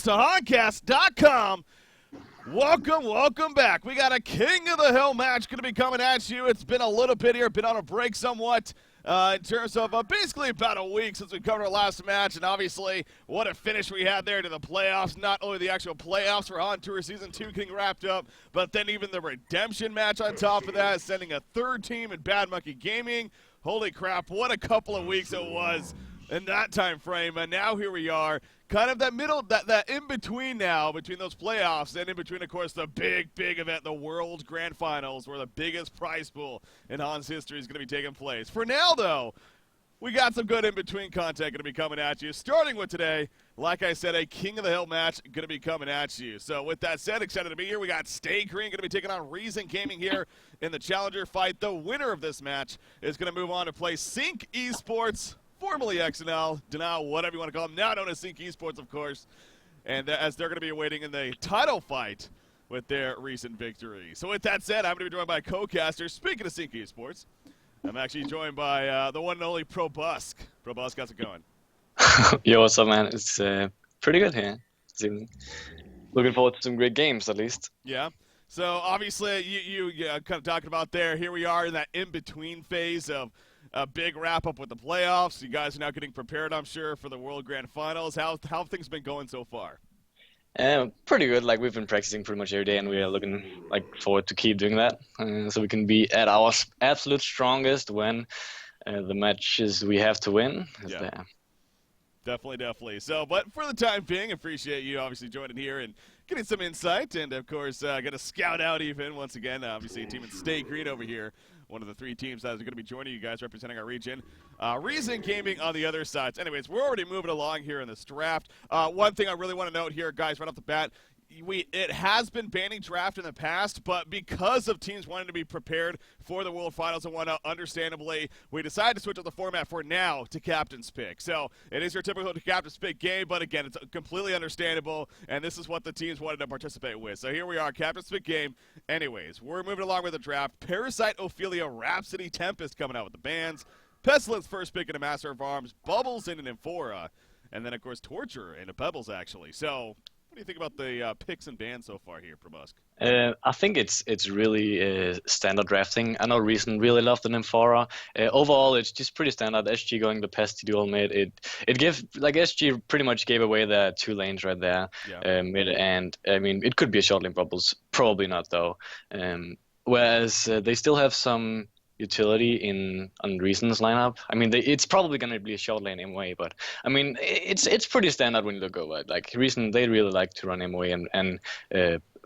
yourselves to Hardcast.com. Welcome back. We got a King of the Hill match going to be coming at you. It's been a little bit here, been on a break somewhat in terms of basically about a week since we covered our last match, and obviously what a finish we had there to the playoffs. Not only the actual playoffs for On Tour Season 2 getting wrapped up, but then even the redemption match on top of that, sending a third team in Bad Monkey Gaming. Holy crap, what a couple of weeks it was in that time frame, and now here we are, kind of that middle, that in between now, between those playoffs and in between, of course, the big event, the World Grand Finals, where the biggest prize pool in Han's history is going to be taking place. For now, though, we got some good in-between content going to be coming at you, starting with today, like I said, a King of the Hill match going to be coming at you. So with that said, excited to be here. We got Stay Green going to be taking on Reason Gaming here in the Challenger fight. The winner of this match is going to move on to play Sync Esports, formerly XNL, now whatever you want to call them, now known as Sync Esports, of course, and as they're going to be awaiting in the title fight with their recent victory. So with that said, I'm going to be joined by co-casters. Speaking of Sync Esports, I'm actually joined by the one and only Probusk. Probusk, how's it going? Yo, what's up, man? It's pretty good here. Looking forward to some great games, at least. Yeah. So obviously, you kind of talking about there. Here we are in that in-between phase of a big wrap-up with the playoffs. You guys are now getting prepared, I'm sure, for the World Grand Finals. How have things been going so far? Pretty good. Like, we've been practicing pretty much every day, and we are looking forward to keep doing that, so we can be at our absolute strongest when the matches we have to win is there. Definitely. So, but for the time being, appreciate you obviously joining here and getting some insight, and of course, going to scout out even once again. Obviously, a team in Stay Green over here, one of the three teams that is going to be joining you guys representing our region. Reason Gaming on the other side. So anyways, we're already moving along here in this draft. One thing I really want to note here, guys, right off the bat. It has been banning draft in the past, but because of teams wanting to be prepared for the World Finals and whatnot, understandably, we decided to switch up the format for now to Captain's Pick. So it is your typical Captain's Pick game, but again, it's completely understandable, and this is what the teams wanted to participate with. So here we are, Captain's Pick game. Anyways, we're moving along with the draft. Parasite, Ophelia, Rhapsody, Tempest coming out with the bands. Pestilence first pick in a Master of Arms. Bubbles in an Amphora. And then, of course, Torture and a Pebbles, actually. So what do you think about the picks and bans so far here, Probusk? I think it's really standard drafting. I know Reason really loved the Amphora. Overall, it's just pretty standard. SG going the Pest dual mid. It gave, like, SG pretty much gave away the 2 lanes right there, mid, and I mean it could be a short lane Bubbles. Probably not though. Whereas they still have some utility on Reason's lineup. I mean, it's probably going to be a short lane MOA, but I mean, it's pretty standard when you look over it. Like, Reason, they really like to run MOA and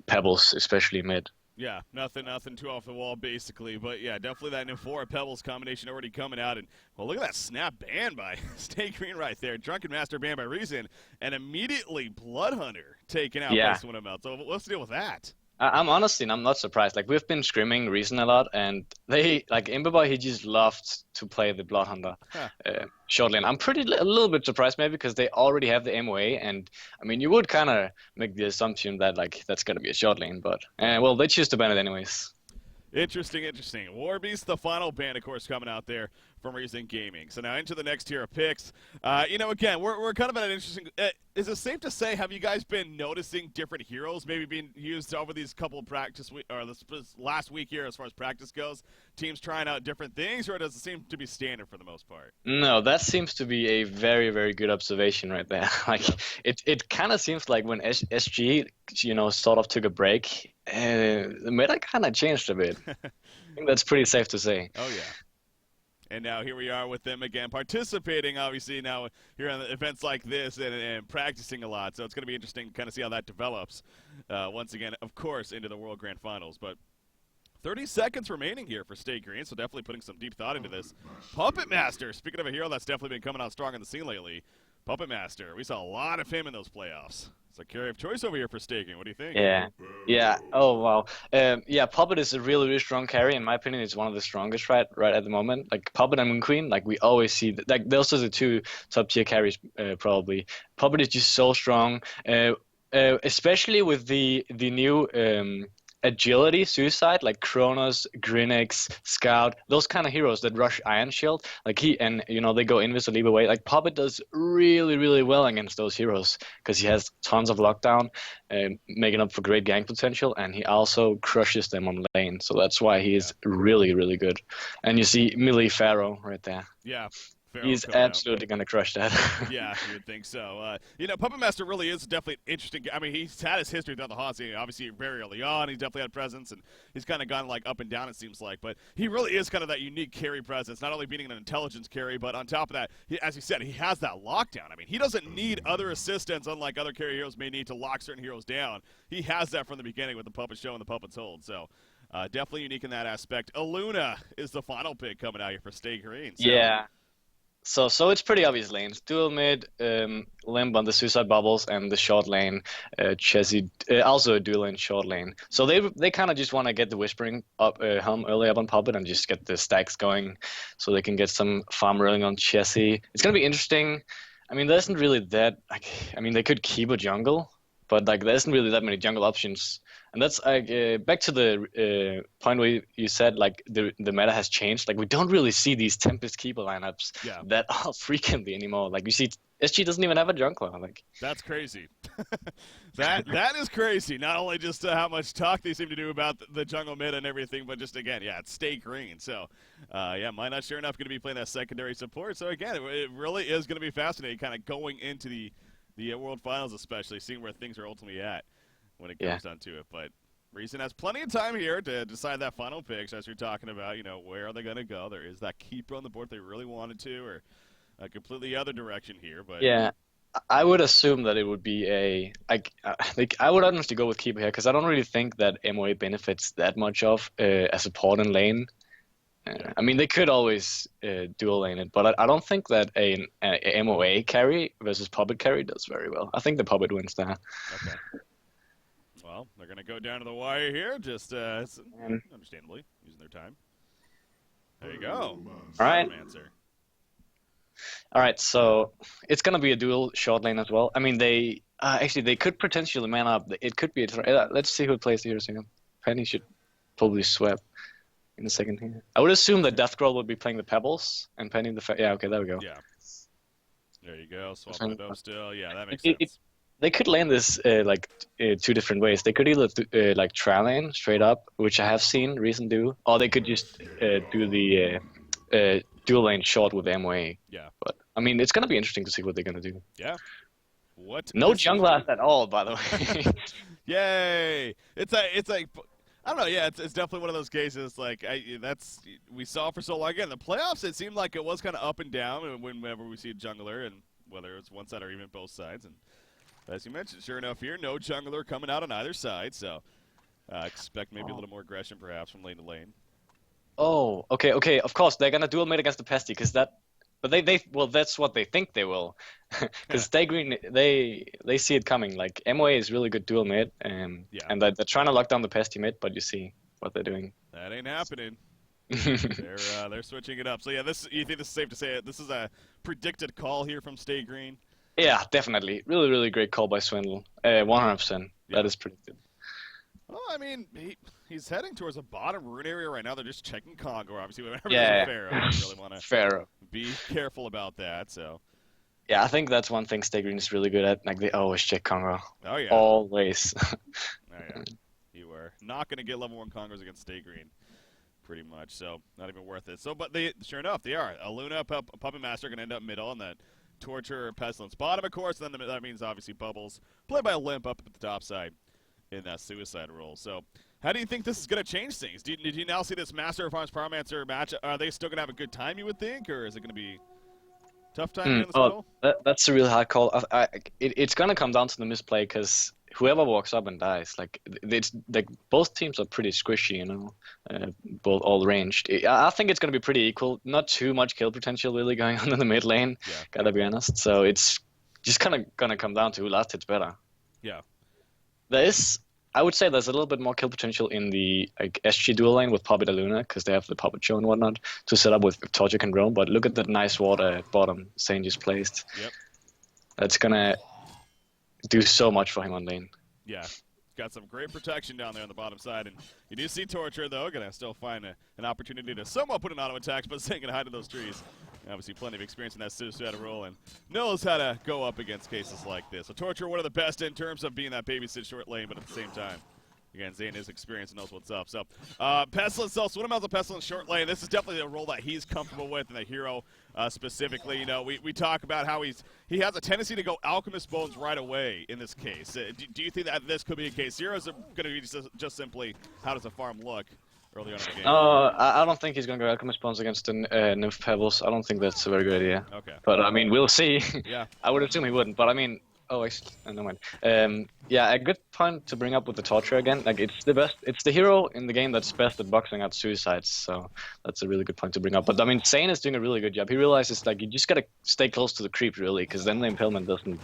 Pebbles, especially mid. Yeah, nothing too off the wall, basically. But yeah, definitely that Amphora Pebbles combination already coming out. And well, look at that snap ban by Stay Green right there. Drunken Master ban by Reason, and immediately Blood Hunter taken out by someone else. So let's deal with that. I'm not surprised. Like, we've been scrimming Reason a lot, and they, like, Imberboy, he just loved to play the Blood Hunter short lane. I'm a little bit surprised maybe because they already have the MOA, and I mean, you would kind of make the assumption that, like, that's going to be a short lane, but well, they choose to ban it anyways. Interesting. Warbeast, the final ban, of course, coming out there from Reason Gaming. So now into the next tier of picks. Again, we're kind of at an interesting. Is it safe to say, have you guys been noticing different heroes maybe being used over these couple of this last week here as far as practice goes? Teams trying out different things, or does it seem to be standard for the most part? No, that seems to be a very, very good observation right there. Like, it kind of seems like when SG, sort of took a break, the meta kind of changed a bit. I think that's pretty safe to say. Oh, yeah. And now here we are with them again, participating, obviously, now here on events like this and practicing a lot. So it's going to be interesting to kind of see how that develops, once again, of course, into the World Grand Finals. But 30 seconds remaining here for Stay Green, so definitely putting some deep thought into this. Puppet Master, speaking of a hero that's definitely been coming out strong in the scene lately, Puppet Master, we saw a lot of him in those playoffs. It's a carry of choice over here for Staking. What do you think? Yeah. Oh, wow. Puppet is a really, really strong carry. In my opinion, it's one of the strongest right at the moment. Like, Puppet and Moon Queen, like, we always see that, like, those are the 2 top tier carries, probably. Puppet is just so strong, especially with the new agility, suicide, like Kronos, Grinix, Scout, those kind of heroes that rush Iron Shield, like they go Invis or leap away. Like Puppet does really, really well against those heroes because he has tons of lockdown, making up for great gank potential, and he also crushes them on lane. So that's why he is really, really good. And you see Melee Pharaoh right there. Yeah. Pharaoh He's coming out. absolutely going to crush that. Yeah, you would think so. Puppet Master really is definitely interesting. I mean, he's had his history throughout the Hossie. Obviously, very early on, he's definitely had presence, and he's kind of gone like up and down, it seems like. But he really is kind of that unique carry presence, not only being an intelligence carry, but on top of that, as you said, he has that lockdown. I mean, he doesn't need other assistance, unlike other carry heroes may need to lock certain heroes down. He has that from the beginning with the Puppet Show and the Puppet's Hold. So definitely unique in that aspect. Aluna is the final pick coming out here for Stay Green. So. Yeah. So it's pretty obvious lanes. Dual mid, Limp on the Suicide Bubbles, and the short lane, Chessie, also a dual lane short lane. So they kind of just want to get the Whispering up Helm early up on Puppet and just get the stacks going so they can get some farm rolling on Chessie. It's going to be interesting. I mean, there isn't really that, they could keep a jungle, but like there isn't really that many jungle options. And that's back to the point where you said like the meta has changed. Like we don't really see these Tempest Keeper lineups that are frequently anymore. Like you see, SG doesn't even have a jungler. Like that's crazy. that is crazy. Not only just how much talk they seem to do about the jungle meta and everything, but just again, it's Stay Green. So Minot sure enough going to be playing that secondary support. So again, it really is going to be fascinating, kind of going into the World Finals, especially seeing where things are ultimately at when it comes down to it. But Reason has plenty of time here to decide that final pick. So as you're talking about, where are they going to go? There is that keeper on the board if they really wanted to, or a completely other direction here. But yeah, I would assume that it would be I would honestly go with keeper here because I don't really think that MOA benefits that much of a support in lane. I mean, they could always dual lane it, but I don't think that a MOA carry versus Puppet carry does very well. I think the Puppet wins there. Okay. Well, they're going to go down to the wire here, just understandably, using their time. There you go. All right. Answer. All right, so it's going to be a dual short lane as well. I mean, they could potentially man up. It could be let's see who plays the heroes here. Penny should probably swap in a second here. I would assume that Deathcrawl would be playing the Pebbles and Penny the... Yeah, okay, there we go. Yeah. There you go. Swap window still. Yeah, that makes sense. They could lane this two different ways. They could either tri lane straight up, which I have seen Reason do, or they could just do the dual lane short with MOA. Yeah. But I mean, it's gonna be interesting to see what they're gonna do. Yeah. What? No junglers at all, by the way. Yay! It's like I don't know. Yeah, it's definitely one of those cases. Like we saw for so long. Again, the playoffs, it seemed like it was kind of up and down whenever we see a jungler, and whether it's one side or even both sides. And as you mentioned, sure enough, here no jungler coming out on either side. So expect maybe a little more aggression, perhaps from lane to lane. Oh, okay. Of course, they're gonna dual mid against the Pesty, but that's what they think they will, because Stay Green, they see it coming. Like MOA is really good dual mid, and they're trying to lock down the Pesty mid, but you see what they're doing. That ain't happening. They're switching it up. So yeah, you think this is safe to say this is a predicted call here from Stay Green? Yeah, definitely. Really, really great call by Swindle. 100%. That is predicted. Well, I mean, he's heading towards a bottom rune area right now. They're just checking Congo, obviously. Whenever there's a Pharaoh, you really want to be careful about that. So. Yeah, I think that's one thing Stay Green is really good at. Like, they always check Congo. Oh, yeah. Always. Oh, yeah. You are not going to get level 1 Congos against Stay Green, pretty much. So, not even worth it. So, but sure enough, they are. Aluna, Puppet Master going to end up middle on that Torture, Pestilence bottom, of course. And then that means, obviously, Bubbles, played by a Limp up at the top side in that suicide role. So, how do you think this is going to change things? Did you now see this Master of Arms Pyromancer match? Are they still going to have a good time, you would think, or is it going to be tough time in this battle? That's a really hard call. It's going to come down to the misplay, because whoever walks up and dies, it's like both teams are pretty squishy, both all ranged. I think it's going to be pretty equal. Not too much kill potential really going on in the mid lane. Yeah. Gotta be honest. So it's just kind of going to come down to who last hits better. Yeah. I would say there's a little bit more kill potential in the SG dual lane with Puppet Aluna, because they have the Puppet Show and whatnot to set up with Torture and Roam. But look at that nice water at bottom Sane just placed. Yep. That's gonna do so much for him on lane. Yeah. got some great protection down there on the bottom side. And you do see Torture, though, going to still find an opportunity to somewhat put an auto attack, but staying going to hide in those trees. Obviously, plenty of experience in that suicide role, and knows how to go up against cases like this. So Torture, one of the best in terms of being that babysit short lane, but at the same time, again, Zane is experienced and knows what's up. So, Pestilence, so what amounts of Pestilence short lane? This is definitely a role that he's comfortable with, and the hero specifically. You know, we talk about how he has a tendency to go Alchemist Bones right away in this case. Do you think that this could be a case here, or is it going to be just simply how does the farm look early on in the game? I don't think he's going to go Alchemist Bones against the Nymph Pebbles. I don't think that's a very good idea. Okay. But, I mean, we'll see. Yeah. I would assume he wouldn't, but I mean... Oh, never mind. Yeah, a good point to bring up with the Torture again. Like, it's the hero in the game that's best at boxing out suicides, so that's a really good point to bring up. But, I mean, Zane is doing a really good job. He realizes, like, you just gotta stay close to the creep, really, because then the impalement doesn't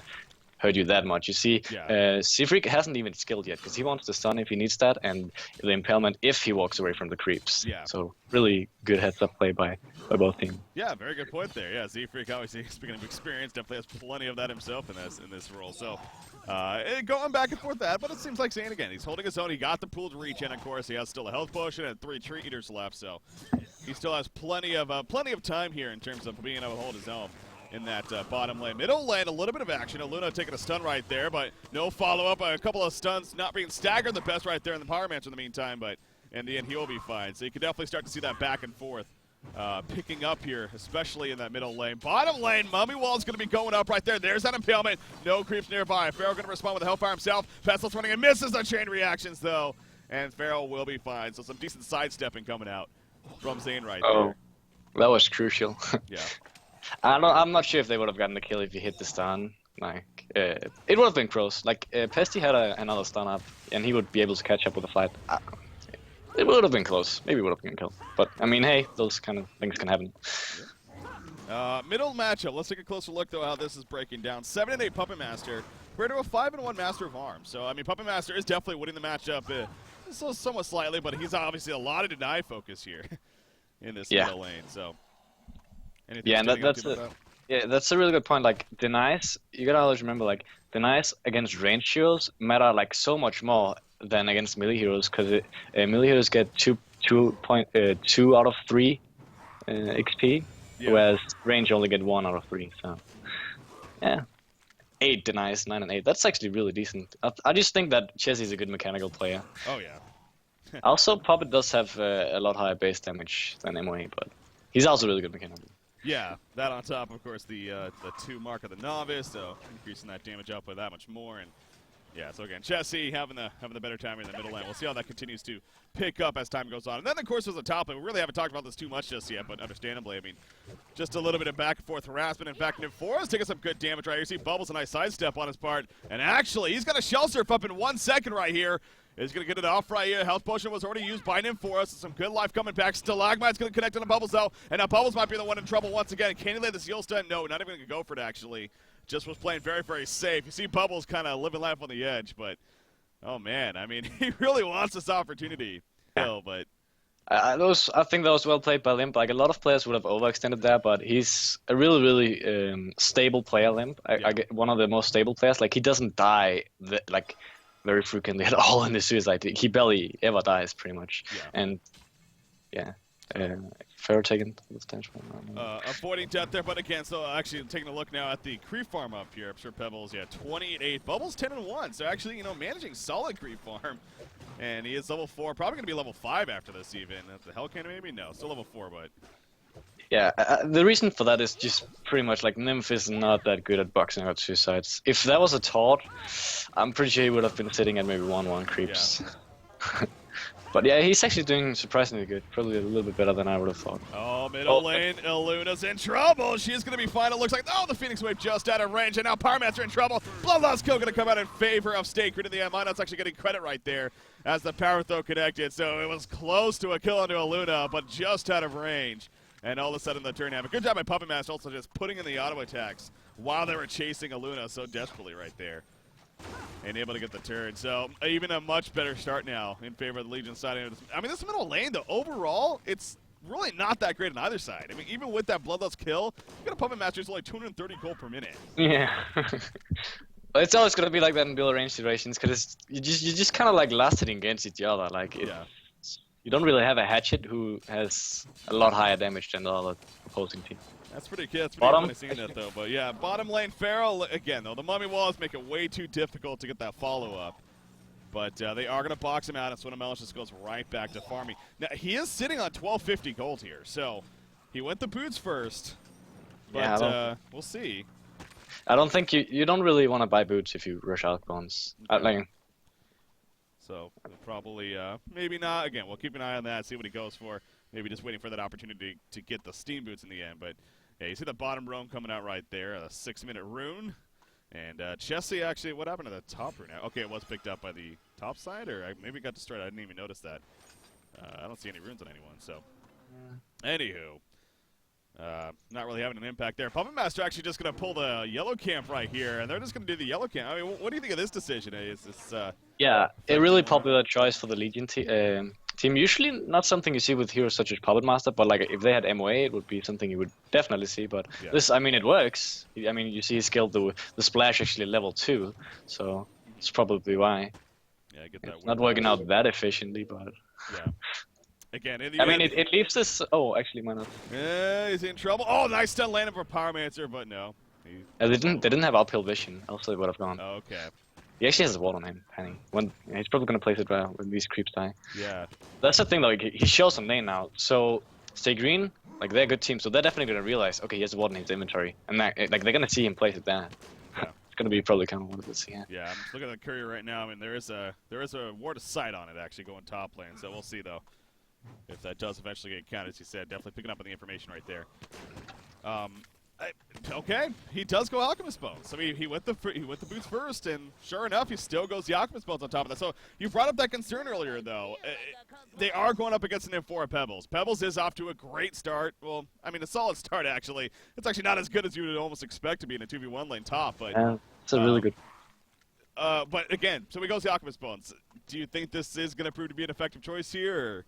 hurt you that much. You see, Seafreak hasn't even skilled yet, because he wants the stun if he needs that, and the impalement if he walks away from the creeps. Yeah. So, really good heads-up play by both teams. Yeah, very good point there. Yeah, Seafreak, obviously, speaking of experience, definitely has plenty of that himself in this role. So, going back and forth that, but it seems like Zane again. He's holding his own. He got the pooled reach, and of course, he has still a health potion and 3 tree eaters left. So, he still has plenty of time here in terms of being able to hold his own in that bottom lane. Middle lane, a little bit of action. Luna taking a stun right there, but no follow-up. A couple of stuns not being staggered the best right there in the Power Mancer in the meantime, but in the end, he will be fine. So you can definitely start to see that back and forth picking up here, especially in that middle lane. Bottom lane, Mummy Wall's going to be going up right there. There's that impalement. No creeps nearby. Pharaoh going to respond with a Hellfire himself. Pestilence running and misses the chain reactions, though. And Pharaoh will be fine. So some decent sidestepping coming out from Zane right there. That was crucial. Yeah. I'm not sure if they would have gotten the kill if he hit the stun. Like, it would have been close. Like, Pesty had another stun up, and he would be able to catch up with the flight. It would have been close. Maybe it would have been killed. But, I mean, hey, those kind of things can happen. Middle matchup. Let's take a closer look, though, how this is breaking down. 7-8 Puppet Master compared to a 5-1 Master of Arms. So, I mean, Puppet Master is definitely winning the matchup somewhat slightly, but he's obviously a lot of deny focus here in this middle lane. So. Yeah, and that's a really good point. Like, denies, you gotta always remember, like, denies against ranged heroes matter, like, so much more than against melee heroes, because melee heroes get 2 out of 3 XP, whereas range only get 1 out of 3, so, yeah. 8 denies, 9 and 8. That's actually really decent. I just think that Chessie's a good mechanical player. Oh, yeah. Also, Puppet does have a lot higher base damage than MOA, but he's also really good mechanical. Yeah, that on top, of course, the 2 mark of the Novice, so increasing that damage up by that much more. And yeah, so again, Chessie having the better time in the middle lane. We'll see how that continues to pick up as time goes on. And then, of course, there's the top lane. We really haven't talked about this too much just yet, but understandably, I mean, just a little bit of back and forth harassment. In fact, Nymphora's taking some good damage right here. You see Bubbles, a nice sidestep on his part. And actually, he's got a Shell Surf up in 1 second right here. Is going to get it off right here. Health Potion was already used by Nymphoras. So some good life coming back. Stalagmite's going to connect on the Bubbles, though. And now Bubbles might be the one in trouble once again. Can he lay this heal stun? No, not even going to go for it, actually. Just was playing very, very safe. You see Bubbles kind of living life on the edge, but, oh, man. I mean, he really wants this opportunity. Still, but... I think that was well played by Limp. Like, a lot of players would have overextended there, but he's a really, really stable player, Limp. I get one of the most stable players. Like, he doesn't die, very frequently at all in the suicide. He barely ever dies, pretty much. Yeah. And yeah, Pharaoh taking the stage. Avoiding death there, but again, so actually taking a look now at the creep farm up here. I'm sure Pebbles, 28. Bubbles 10-1. So actually, managing solid creep farm. And he is level 4, probably going to be level 5 after this even. That's the Hell Cannon maybe? No, still level 4, but... Yeah, the reason for that is just pretty much like Nymph is not that good at boxing out suicides. If that was a taunt, I'm pretty sure he would have been sitting at maybe 1-1 creeps. Yeah. But yeah, he's actually doing surprisingly good. Probably a little bit better than I would have thought. Oh, middle lane, Iluna's in trouble. She's going to be fine. It looks like, the Phoenix Wave just out of range, and now Pyromancer in trouble. Bloodlust Kill going to come out in favor of Stay Crit in the end. Minot's actually getting credit right there as the Power Throw connected. So it was close to a kill onto Iluna, but just out of range. And all of a sudden the turn happened. Good job by Puppet Master also just putting in the auto attacks while they were chasing Iluna so desperately right there. And able to get the turn. So even a much better start now in favor of the Legion side. I mean, this middle lane, though, overall, it's really not that great on either side. I mean, even with that Bloodlust Kill, you got a Puppet Master who's only 230 gold per minute. Yeah. It's always gonna be like that in dual range situations because you just kind of like last hitting against each other. Like you don't really have a hatchet who has a lot higher damage than the other opposing team. That's pretty good. That's pretty Bottom. funny seeing that though. But yeah, bottom lane Pharaoh again though. The mummy walls make it way too difficult to get that follow up. But they are going to box him out, and Swinamellis just goes right back to farming. Now, he is sitting on 1250 gold here, so he went the boots first. But Yeah, we'll see. I don't think you don't really want to buy boots if you rush out bones. Like, so probably maybe not. Again, we'll keep an eye on that, see what he goes for. Maybe just waiting for that opportunity to get the steam boots in the end. But yeah, you see the bottom roam coming out right there, a 6-minute rune. And Chessie actually, what happened to the top rune? Okay, it was picked up by the top side, or maybe it got destroyed. I didn't even notice that. I don't see any runes on anyone, so. Anywho. Not really having an impact there. Puppet Master actually just going to pull the yellow camp right here, and they're just going to do the yellow camp. I mean, what do you think of this decision? Is this, yeah, a really popular choice for the Legion team. Usually not something you see with heroes such as Puppet Master, but like if they had MOA, it would be something you would definitely see. But this, I mean, it works. I mean, you see his skill, the splash actually level 2, so it's probably why. Yeah, I get that. It's not working out that efficiently, but. Yeah. Again, I mean, it leaves this. Oh, actually, why not? He's in trouble. Oh, nice stun landing for Pyromancer, but no. They didn't have uphill vision. Else they would have gone. Okay. He actually has a ward on him, Penny. He's probably gonna place it well when these creeps die. Yeah. That's the thing though. He shows some lane now. So Stay Green, like they're a good team, so they're definitely gonna realize, okay, he has a ward in his inventory, and that, like they're gonna see him place it there. Yeah. It's gonna be probably kind of what it's here. Yeah, I'm looking at the courier right now. I mean, there is a ward of sight on it actually going top lane, so we'll see though if that does eventually get counted. As you said, definitely picking up on the information right there. Okay, he does go Alchemist Bones. I mean, he went the boots first, and sure enough, he still goes the Alchemist Bones on top of that. So you brought up that concern earlier, though. They are going up against an M4 Pebbles. Pebbles is off to a great start. Well, I mean, a solid start, actually. It's actually not as good as you would almost expect to be in a 2v1 lane top, but... it's a really good... but again, so he goes the Alchemist Bones. Do you think this is going to prove to be an effective choice here, or...?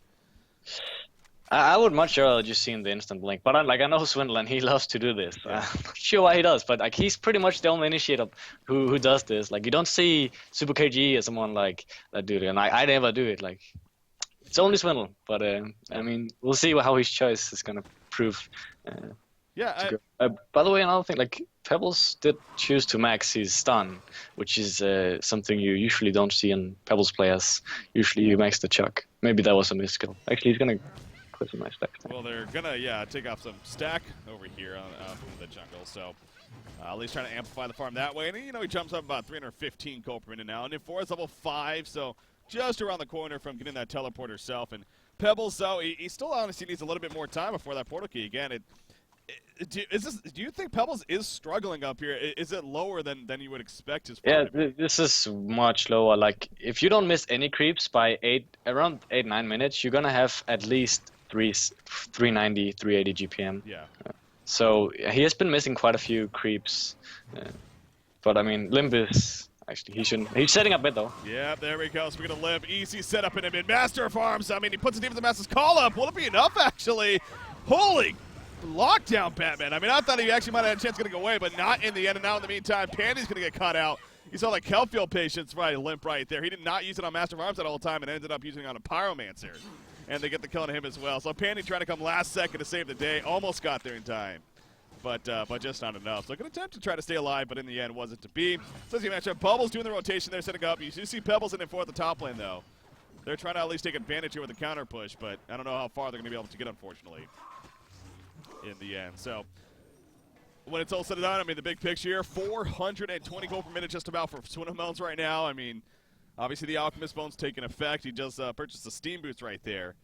I would much rather just see the instant blink, but I know Swindle and he loves to do this. I'm not sure why he does, but like he's pretty much the only initiator who does this. Like you don't see Super KG as someone like that do it, and I never do it. Like it's only Swindle, but I mean we'll see how his choice is gonna prove. By the way, another thing, like Pebbles did choose to max his stun, which is something you usually don't see in Pebbles players. Usually you max the chuck. Maybe that was a miskill. Actually, he's gonna. Some nice stack. Well, they're gonna take off some stack over here on the jungle, so at least trying to amplify the farm that way. And he jumps up about 315 gold per minute now, and N4 is level 5, so just around the corner from getting that teleport herself. And Pebbles, though, he still honestly needs a little bit more time before that portal key. Again, do you think Pebbles is struggling up here? Is it lower than you would expect his farm? Yeah, this is much lower. Like if you don't miss any creeps by around 8-9 minutes, you're gonna have at least 390, 380 GPM. Yeah. So he has been missing quite a few creeps, but I mean, Limb is actually he's setting up mid though. Yeah, there we go. Speaking of Limb, easy setup in a mid. Master farms. I mean, he puts the Demons of Master's call up. Will it be enough? Actually, holy lockdown, Batman. I mean, I thought he actually might have had a chance getting away, but not in the end. And now in the meantime, Pandy's gonna get caught out. You saw like Kelfield patience limp right there. He did not use it on Master of Arms that whole time, and ended up using it on a Pyromancer. And they get the kill on him as well. So Pandy trying to come last second to save the day. Almost got there in time. But just not enough. So an attempt to try to stay alive, but in the end wasn't to be. So as you mentioned, Bubbles doing the rotation there, setting up. You do see Pebbles in N4 at the top lane, though. They're trying to at least take advantage here with the counter push, but I don't know how far they're going to be able to get, unfortunately, in the end. So when it's all said and done, I mean, the big picture here, 420 gold per minute just about for Swinamellis right now. I mean, obviously, the Alchemist Bone's taking effect. He just purchased the Steam Boots right there.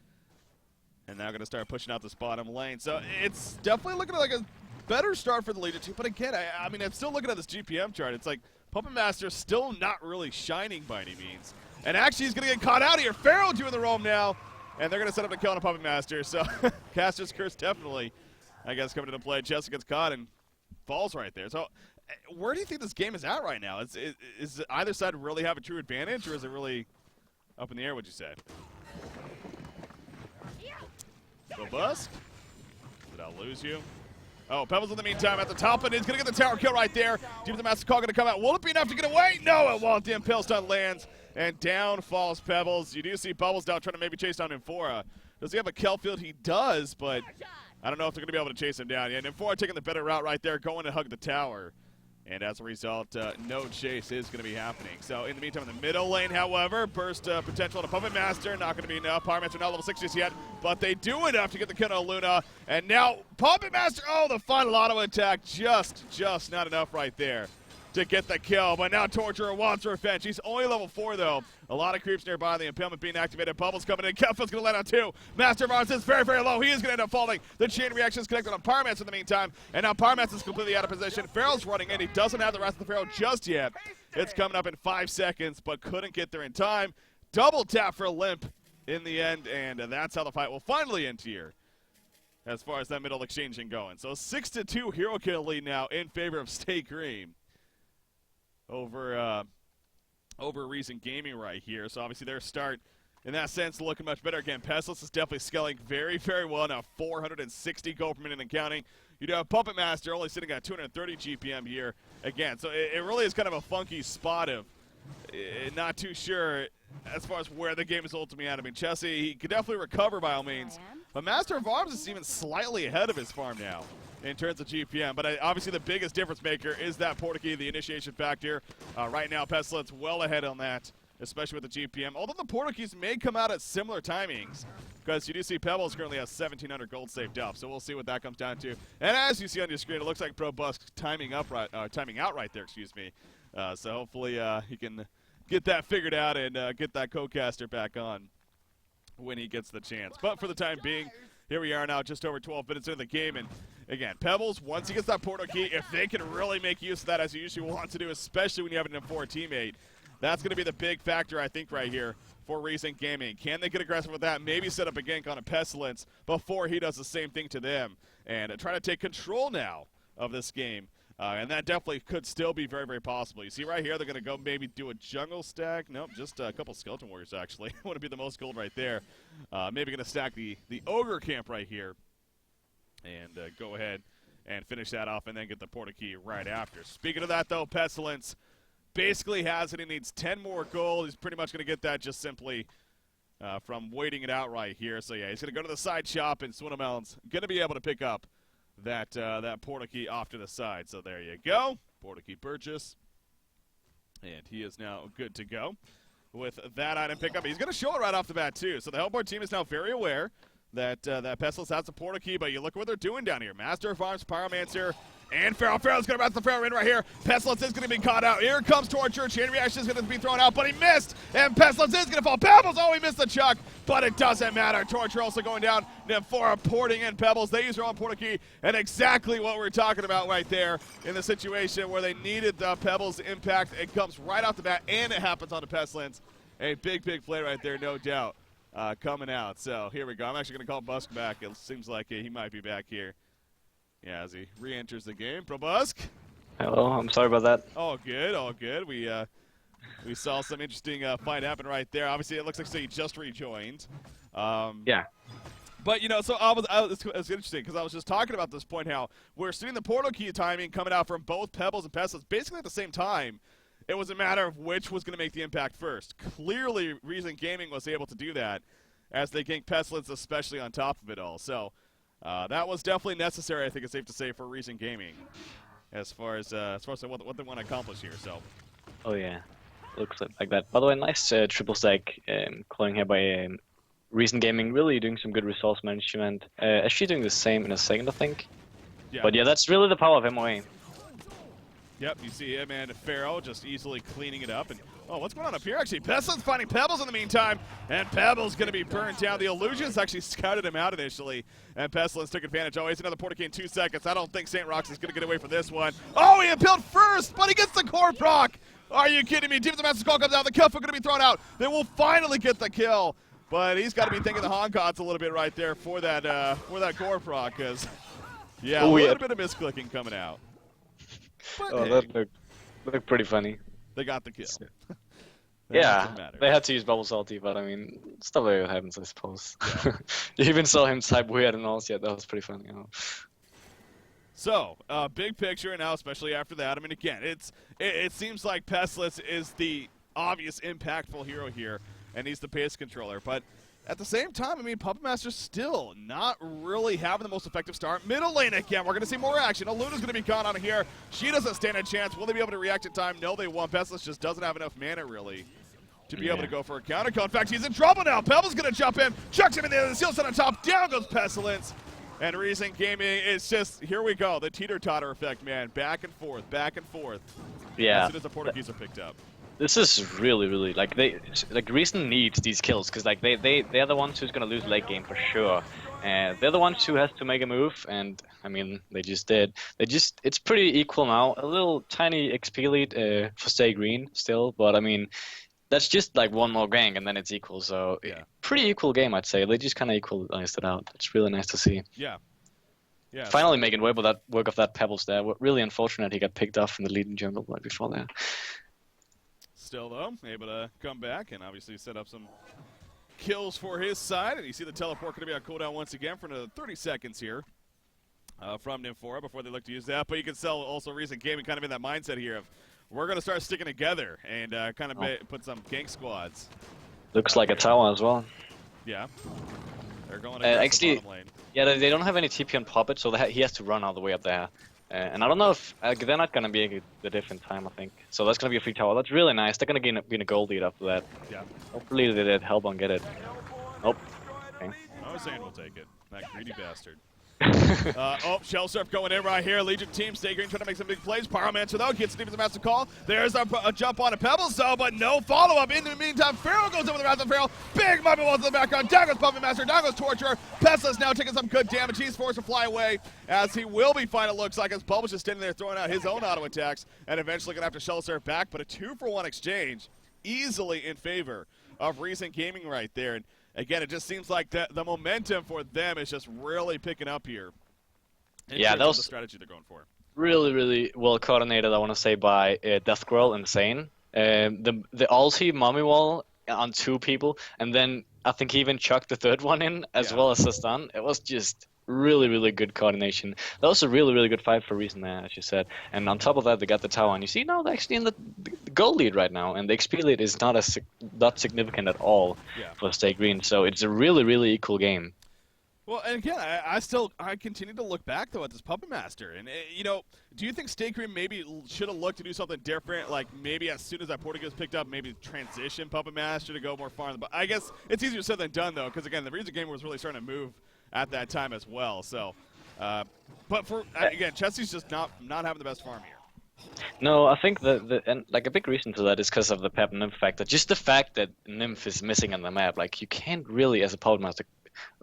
And now going to start pushing out this bottom lane. So it's definitely looking like a better start for the Legion 2. But again, I mean, I'm still looking at this GPM chart. It's like Puppet Master still not really shining by any means. And actually, he's going to get caught out here. Pharaoh doing the roam now. And they're going to set up the kill on a Puppet Master. So Caster's Curse definitely, I guess, coming into play. Jessica gets caught and falls right there. So where do you think this game is at right now? Is either side really have a true advantage, or is it really up in the air, would you say? Go Busk. Did I lose you? Oh, Pebbles in the meantime at the top, and he's going to get the tower kill right there. Deep the Master Call going to come out. Will it be enough to get away? No, it won't. The Impale Stun lands, and down falls Pebbles. You do see Bubbles down trying to maybe chase down Infora. Does he have a kill field? He does, but I don't know if they're going to be able to chase him down. Yeah, and Infora taking the better route right there, going to hug the tower. And as a result, no chase is going to be happening. So in the meantime, in the middle lane, however, burst potential on a Puppet Master. Not going to be enough. Power Master not level 6 just yet, but they do enough to get the kill on Luna. And now Puppet Master, oh, the final auto attack, just not enough right there to get the kill. But now Torturer wants revenge. He's only level 4, though. A lot of creeps nearby, the impalement being activated. Bubbles coming in. Kelfield's going to land on 2. Master of Arms is very low. He is going to end up falling. The chain reaction is connected on Pyromancer in the meantime. And now Pyromancer is completely out of position. Pharaoh's running in. He doesn't have the rest of the Pharaoh just yet. It's coming up in 5 seconds, but couldn't get there in time. Double tap for Limp in the end, and that's how the fight will finally end here, as far as that middle exchanging going. So 6-2 hero kill lead now in favor of Stay Cream over Reason Gaming right here. So obviously their start in that sense looking much better. Again, Pestilence is definitely scaling very well now. 460 gold per minute and counting. You do have Puppet Master only sitting at 230 GPM here again. So it really is kind of a funky spot of not too sure as far as where the game is ultimately at. I mean, Chessie, he could definitely recover by all means. But Master of Arms is even slightly ahead of his farm now in terms of GPM. But obviously the biggest difference maker is that Portkey, the initiation factor. Right now, Pestilence well ahead on that, especially with the GPM. Although the Portkeys may come out at similar timings, because you do see Pebbles currently has 1,700 gold saved up. So we'll see what that comes down to. And as you see on your screen, it looks like ProBusk timing out right there, excuse me. So hopefully he can get that figured out and get that co-caster back on when he gets the chance. But for the time being, here we are now just over 12 minutes into the game. And again, Pebbles, once he gets that portal key, if they can really make use of that as you usually want to do, especially when you have an M4 teammate, that's going to be the big factor, I think, right here for Reason Gaming. Can they get aggressive with that? Maybe set up a gank on a Pestilence before he does the same thing to them and try to take control now of this game. And that definitely could still be very possible. You see right here, they're going to go maybe do a jungle stack. Nope, just a couple Skeleton Warriors, actually. Want to be the most gold right there. Maybe going to stack the Ogre camp right here and go ahead and finish that off and then get the Porta Key right after. Speaking of that, though, Pestilence basically has it. He needs 10 more gold. He's pretty much going to get that just simply from waiting it out right here. So, yeah, he's going to go to the side shop, and Swinamelon's going to be able to pick up that Porta Key off to the side. So there you go. Porta Key purchase. And he is now good to go with that item pickup. He's going to show it right off the bat, too. So the Hellboard team is now very aware that that Pestilence has the Porta Key, but you look what they're doing down here. Master of Arms, Pyromancer, and Pharaoh. Pharaoh's going to bounce the Pharaoh in right here. Pestilence is going to be caught out. Here comes Torture. Chain Reaction is going to be thrown out, but he missed. And Pestilence is going to fall. Pebbles, oh, he missed the chuck, but it doesn't matter. Torture also going down. Nymphora porting in Pebbles. They use their own Porta Key, and exactly what we're talking about right there in the situation where they needed the Pebbles impact. It comes right off the bat, and it happens on the Pestilence. A big play right there, no doubt, coming out. So here we go. I'm actually going to call Busk back. It seems like he might be back here. Yeah, as he re-enters the game. ProBusk. Hello, I'm sorry about that. All good. We saw some interesting fight happen right there. Obviously, it looks like he just rejoined. Yeah. But, you know, so it's interesting because I was just talking about this point how we're seeing the Portal Key timing coming out from both Pebbles and Pestilence basically at the same time. It was a matter of which was going to make the impact first. Clearly, Reason Gaming was able to do that as they ganked Pestilence, especially on top of it all. So that was definitely necessary, I think it's safe to say, for Reason Gaming as far as what they want to accomplish here. So. Oh, yeah. Looks like that. By the way, nice triple stack calling here by Reason Gaming. Really doing some good resource management. Actually doing the same in a second, I think. Yeah. But yeah, that's really the power of MOA. Yep, you see him and Pharaoh just easily cleaning it up. And oh, what's going on up here? Actually, Pestilence finding Pebbles in the meantime, and Pebbles going to be burned down. The Illusions actually scouted him out initially, and Pestilence took advantage. Oh, he's another Porta Key in 2 seconds. I don't think St. Rox is going to get away from this one. Oh, he impaled first, but he gets the core proc. Are you kidding me? Deep of the Master Skull comes out. The Cuff are going to be thrown out. They will finally get the kill, but he's got to be thinking the Honkots a little bit right there for that core proc, because yeah, a little bit of misclicking coming out. But oh, hey, that looked pretty funny. They got the kill. Yeah, they had to use Bubble Salty, but I mean, stuff like that happens, I suppose. Yeah. You even saw him type weird and all, yeah, that was pretty funny. You know? So, big picture now, especially after that. I mean, again, it seems like Pestilence is the obvious impactful hero here, and he's the pace controller. But at the same time, I mean, Puppet Master's still not really having the most effective start. Middle lane again, we're going to see more action. Aluna's going to be gone on here. She doesn't stand a chance. Will they be able to react in time? No, they won't. Pestilence just doesn't have enough mana, really, to be able to go for a counter kill. In fact, he's in trouble now. Pebbles going to jump in, chucks him in there. The seal's on top. Down goes Pestilence. And Recent Gaming is just, here we go, the teeter-totter effect, man. Back and forth, back and forth. Yeah. As soon as the Portuguese are picked up. This is really like Recent needs these kills because like they're the ones who's gonna lose late game for sure. And they're the ones who has to make a move, and I mean they just did. It's pretty equal now. A little tiny XP lead for Stay Green still, but I mean that's just like one more gang and then it's equal. So yeah. Pretty equal game, I'd say. They just kind of equalized it out. It's really nice to see. Yeah. Yeah. Finally making work of that Pebbles there. Really unfortunate he got picked off from the leading jungle right before that. Still, though, able to come back and obviously set up some kills for his side. And you see the teleport going to be on cooldown once again for another 30 seconds here from Nymphora before they look to use that. But you can sell also Recent Gaming kind of in that mindset here of we're going to start sticking together and kind of put some gank squads. Looks like a tower as well. Yeah. They're going actually, bottom lane. Yeah, they don't have any TP on Puppet, so he has to run all the way up there. And I don't know if they're not gonna be a different time, I think. So that's gonna be a free tower. That's really nice. They're gonna be in a gold lead after that. Yeah. Hopefully they did help on get it. Nope. Okay. I was saying we'll take it. That greedy bastard. Shell Surf going in right here. Legion team, Stay Green trying to make some big plays. Pyromancer though gets Stevens a massive call. There's a jump on a Pebbles though, but no follow up. In the meantime, Pharaoh goes in with the Wrath of Pharaoh. Big Muppet Walls in the background. Down goes Puppet Master. Down goes Torturer. Pestilence now taking some good damage. He's forced to fly away as he will be fine, it looks like, as Bubbles just standing there throwing out his own auto attacks and eventually going to have to Shell Surf back. But a 2-for-1 exchange easily in favor of Recent Gaming right there. And again, it just seems like the momentum for them is just really picking up here. Yeah, that was the strategy they're going for. Really well coordinated, I want to say, by Death Girl and Sane. The ulti Mummy Wall on 2 people, and then I think he even chucked the 3rd one in as well as the stun. It was just really good coordination. That was a really good fight for Reason there, as you said. And on top of that, they got the tower, and you see now they're actually in the goal lead right now, and the XP lead is not significant at all for Stay Green. So it's a really equal game. Well, and again, I continue to look back though at this Puppet Master, and you know, do you think Stay Green maybe should have looked to do something different, like maybe as soon as that Portuguese picked up, maybe transition Puppet Master to go more far? But I guess it's easier said than done though, because again, the Recent Gamer was really starting to move at that time as well. So, but for again, Chelsea's just not having the best farm here. No, I think and like a big reason to that is because of the Pep Nymph factor. Just the fact that Nymph is missing on the map, like you can't really, as a Puppet Master.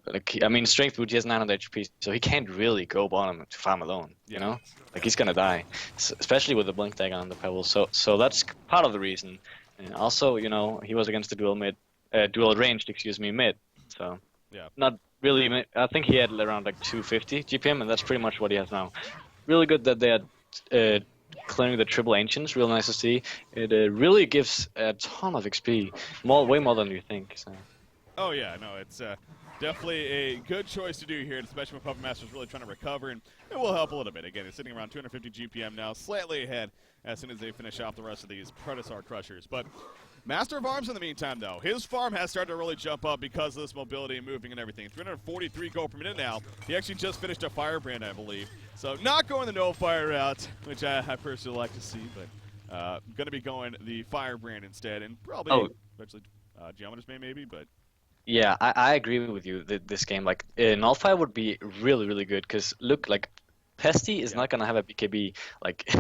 Like, I mean, Strength Boot, he has 900 HP, so he can't really go bottom to farm alone, you know? Like, he's gonna die, especially with the Blink Dagger on the Pebble, so that's part of the reason. And also, you know, he was against the dual ranged, mid, so not really mid. I think he had around like 250 GPM, and that's pretty much what he has now. Really good that they are clearing the triple ancients, real nice to see. It really gives a ton of XP, way more than you think, so. Oh yeah, no, it's definitely a good choice to do here, especially when Puppet Master's really trying to recover, and it will help a little bit. Again, it's sitting around 250 GPM now, slightly ahead as soon as they finish off the rest of these Predator Crushers. But Master of Arms in the meantime, though, his farm has started to really jump up because of this mobility and moving and everything. 343 gold per minute now. He actually just finished a Firebrand, I believe. So not going the no-fire route, which I personally like to see, but going to be going the Firebrand instead, and probably eventually Geometer's Bane maybe, but... Yeah, I agree with you. This game, like, Nullfire would be really good because look, like, Pesty is not gonna have a BKB. Like,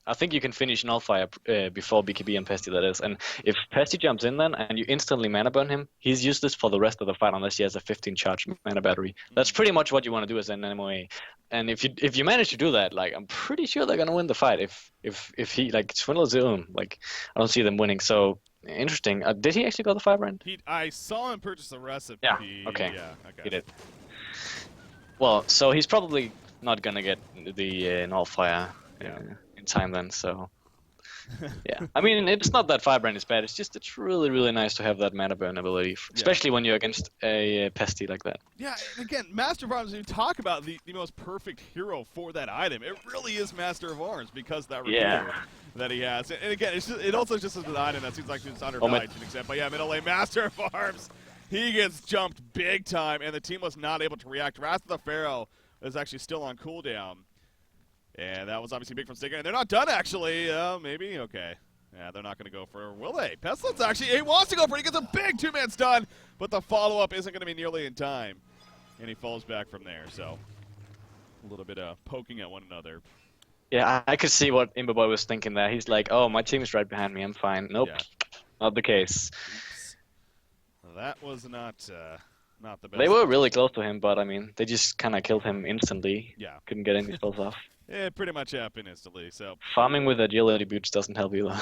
I think you can finish Nullfire before BKB and Pesty, that is. And if Pesty jumps in then and you instantly mana burn him, he's useless for the rest of the fight unless he has a 15 charge mana battery. That's pretty much what you want to do as an MOA. And if you manage to do that, like, I'm pretty sure they're gonna win the fight. If he like swindles him, like, I don't see them winning. So. Interesting. Did he actually go the Firebrand? I saw him purchase the recipe. Yeah. Okay. Yeah. Okay. He did. Well, so he's probably not gonna get the Nullfire in time then. So Yeah, I mean, it's not that Firebrand is bad. It's really, really nice to have that mana burn ability, especially when you're against a pesty like that. Yeah, and again, Master of Arms, you talk about the most perfect hero for that item. It really is Master of Arms because of that reveal that he has. And again, it also just is an item that seems like it's undervalued to an extent. But yeah, middle lane Master of Arms, he gets jumped big time, and the team was not able to react. Wrath of the Pharaoh is actually still on cooldown. And that was obviously big from Stinger. And they're not done, actually. Maybe? Okay. Yeah, they're not going to go for it. Will they? Pestilence actually, he wants to go for it. He gets a big two-man stun, but the follow-up isn't going to be nearly in time. And he falls back from there, so a little bit of poking at one another. Yeah, I could see what Imberboy was thinking there. He's like, oh, my team's right behind me. I'm fine. Nope, not the case. Oops. That was not the best. They were really close to him, but I mean, they just kind of killed him instantly. Yeah. Couldn't get any spells off. It pretty much happened instantly, so. Farming with agility boots doesn't help either.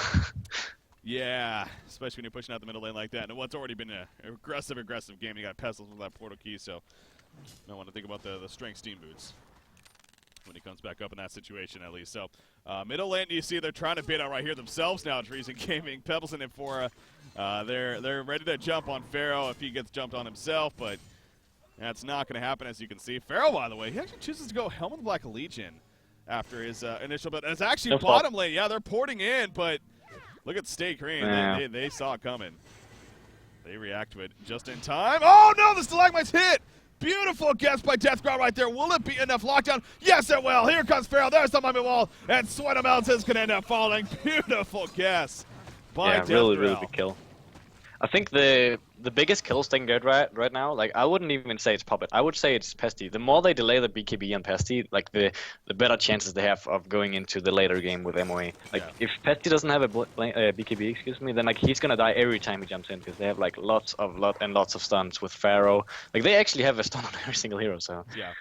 Yeah, especially when you're pushing out the middle lane like that. And what's already been an aggressive game. You got Pestilence with that portal key, so you don't want to think about the strength steam boots when he comes back up in that situation, at least. So, middle lane, you see they're trying to bait out right here themselves now. Treason Gaming, Pebbles and Infora. They're ready to jump on Pharaoh if he gets jumped on himself, but that's not going to happen, as you can see. Pharaoh, by the way, he actually chooses to go Helm of the Black Legion after his initial build. It's actually bottom lane. Yeah, they're porting in, but look at Stay Crane. They saw it coming. They react to it just in time. Oh, no, the Stalagmite's hit. Beautiful guess by Deathground right there. Will it be enough lockdown? Yes, it will. Here comes Pharaoh. There's the Mummy Wall, and Sweat Mountains can end up falling. Beautiful guess by Deathground. Really big kill. I think the biggest kills they can get right now, like, I wouldn't even say it's Puppet. I would say it's Pesty. The more they delay the BKB on Pesty, like, the better chances they have of going into the later game with MOA. Like, if Pesty doesn't have a BKB, excuse me, then, like, he's gonna die every time he jumps in, because they have, like, lots of stuns with Pharaoh. Like, they actually have a stun on every single hero, so. Yeah.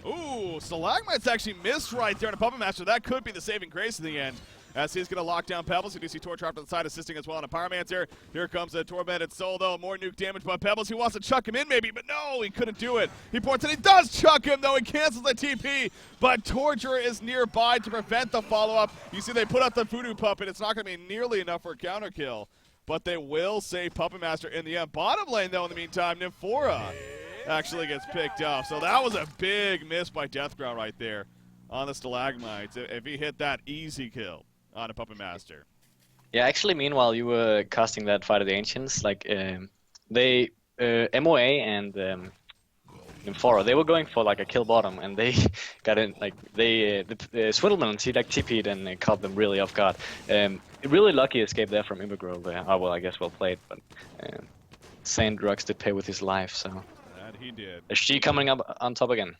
Ooh, Stalagmite's actually missed right there in a Puppet Master. That could be the saving grace in the end, as he's going to lock down Pebbles. You do see Torch off to the side assisting as well on a Pyromancer. Here comes a Tormented Soul, though. More nuke damage by Pebbles. He wants to chuck him in maybe, but no, he couldn't do it. He ports and he does chuck him, though. He cancels the TP, but Torture is nearby to prevent the follow-up. You see they put up the Voodoo Puppet. It's not going to be nearly enough for a counter kill, but they will save Puppet Master in the end. Bottom lane, though, in the meantime, Nymphora actually gets picked up. So that was a big miss by Deathground right there on the Stalagmites. If he hit that, easy kill on a Puppet Master. Yeah, actually, meanwhile, you were casting that Fight of the Ancients, like, they, MOA and Nymphora, they were going for, like, a kill bottom, and they got in, like, the Swindleman, he, like, TP'd and caught them really off guard. Really lucky escape there from Imbergrove there. Oh, well, I guess well played, but Saint Drugs did pay with his life, so. That he did. Is she coming up on top again?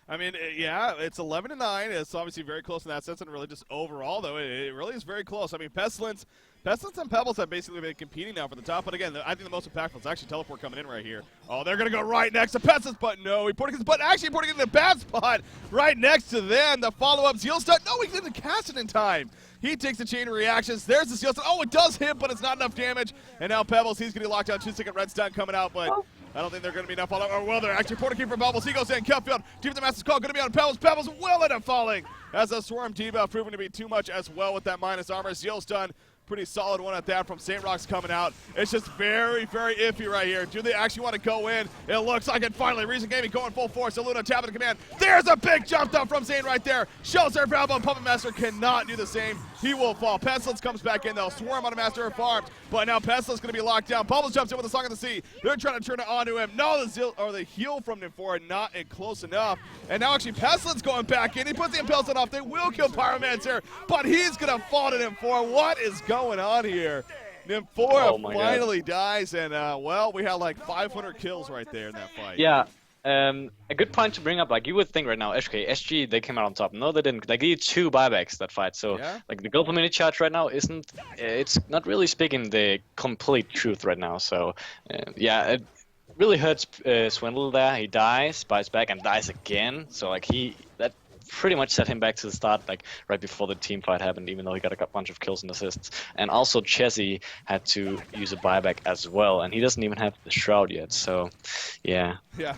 I mean, yeah, it's 11-9. It's obviously very close in that sense, and really just overall, though, it really is very close. I mean, Pestilence and Pebbles have basically been competing now for the top, but again, I think the most impactful is actually Teleport coming in right here. Oh, they're going to go right next to Pestilence, but no, he ported his butt, actually porting it in the bad spot right next to them. The follow-up Zeal Stun, no, he didn't cast it in time. He takes the chain of reactions. There's the Zeal Stun. Oh, it does hit, but it's not enough damage. And now Pebbles, he's going to be locked down. 2-second red stun coming out, but I don't think they're going to be enough follow. Or well, they're actually portal key for Pebbles. He goes in. Cutfield. Deep the Master's Call. Going to be on Pebbles. Pebbles will end up falling as a Swarm debuff proving to be too much as well with that minus armor. Zeal Stun. Pretty solid one at that from St. Rock's coming out. It's just very, very iffy right here. Do they actually want to go in? It looks like it finally. Reason Gaming going full force. Luna tapping the command. There's a big jump up from Zane right there. Shelter Valve on Puppet Master cannot do the same. He will fall. Pestilence comes back in. They'll swarm on a Master of Farms, but now Pestilence going to be locked down. Bubbles jumps in with a Song of the Sea. They're trying to turn it onto him. No, the heal from Nymphora not close enough. And now actually Pestilence going back in. He puts the Impels off. They will kill Pyromancer, but he's going to fall to Nymphora. What is going on here? Nymphora finally dies, and well, we had like 500 kills right there in that fight. Yeah, a good point to bring up. Like, you would think right now, SG, they came out on top. No, they didn't. Like, they did 2 buybacks that fight. So, like, the goal per minute charge right now isn't. It's not really speaking the complete truth right now. So, yeah, it really hurts Swindle there. He dies, buys back, and dies again. So, like, pretty much set him back to the start, like right before the team fight happened, even though he got a bunch of kills and assists. And also Chessie had to use a buyback as well, and he doesn't even have the shroud yet. So, yeah. Yeah.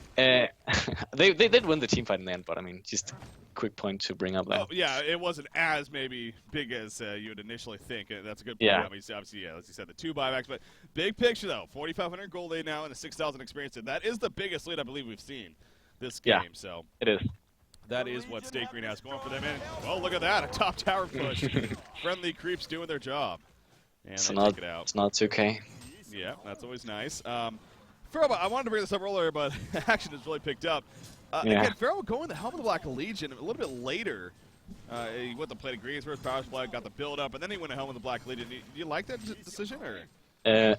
They did win the team fight in the end, but I mean, just a quick point to bring up there. Oh, yeah, it wasn't as maybe big as you would initially think. That's a good point. Yeah. I mean, obviously, yeah, as you said, the 2 buybacks, but big picture though, 4,500 gold lead now and a 6,000 experience. And that is the biggest lead I believe we've seen this game. Yeah, So it is. that is what State Green has going for them. And well, look at that, a top tower push. Friendly creeps doing their job, and It's they not, take it out. it's not 2K. Yeah, that's always nice. Farrell, I wanted to bring this up earlier, but action has really picked up. Yeah. Again, Farrell going the Helm of the Black Legion a little bit later. He went the Plate of Greens, first Power Supply, got the build up, and then he went to Helm of the Black Legion. Do you like that decision, or?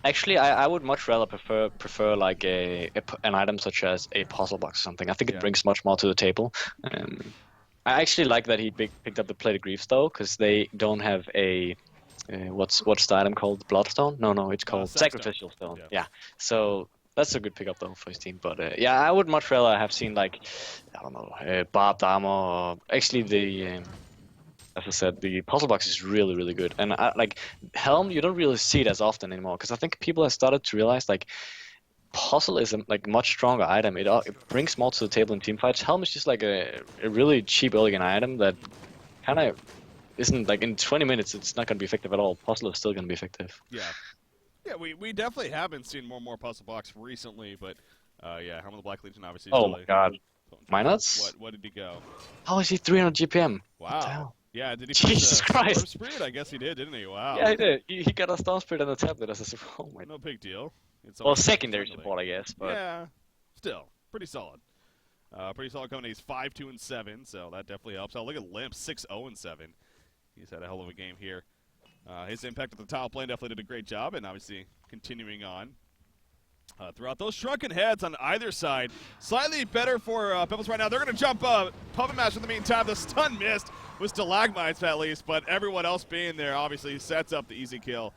Actually, I would much rather prefer like an item such as a puzzle box or something. I think it brings much more to the table. I actually like that he picked up the Plate of Greaves though, because they don't have a what's the item called? Bloodstone? No, it's called Sacrificial Stone. Yeah. So that's a good pickup though for his team. But yeah, I would much rather have seen like, I don't know, barbed armor. Or actually, as I said, the puzzle box is really, really good. And like Helm, you don't really see it as often anymore, because I think people have started to realize like puzzle is a like much stronger item. It brings more to the table in team fights. Helm is just like a really cheap elegant item that kind of isn't like in 20 minutes it's not going to be effective at all. Puzzle is still going to be effective. Yeah. Yeah, we definitely have been seeing more and more puzzle box recently, but yeah, Helm of the Black Legion obviously. Oh my god. Minus? What did he go? How is he 300 GPM? Wow. Yeah, did he Jesus Christ. Storm Spirit? I guess he did, didn't he? Wow. Yeah, he did. He got a Storm Spirit and a tablet as a support. Oh my. No big deal. It's Well, secondary support, I guess. But yeah, still pretty solid. Pretty solid company. He's 5-2 and 7, so that definitely helps. Oh, look at Limp, 6-0 and 7. He's had a hell of a game here. His impact at the top lane definitely did a great job, and obviously continuing on throughout those shrunken heads on either side. Slightly better for Pebbles right now. They're going to jump Puppet Master in the meantime. The stun missed with Stalagmites at least, but everyone else being there obviously sets up the easy kill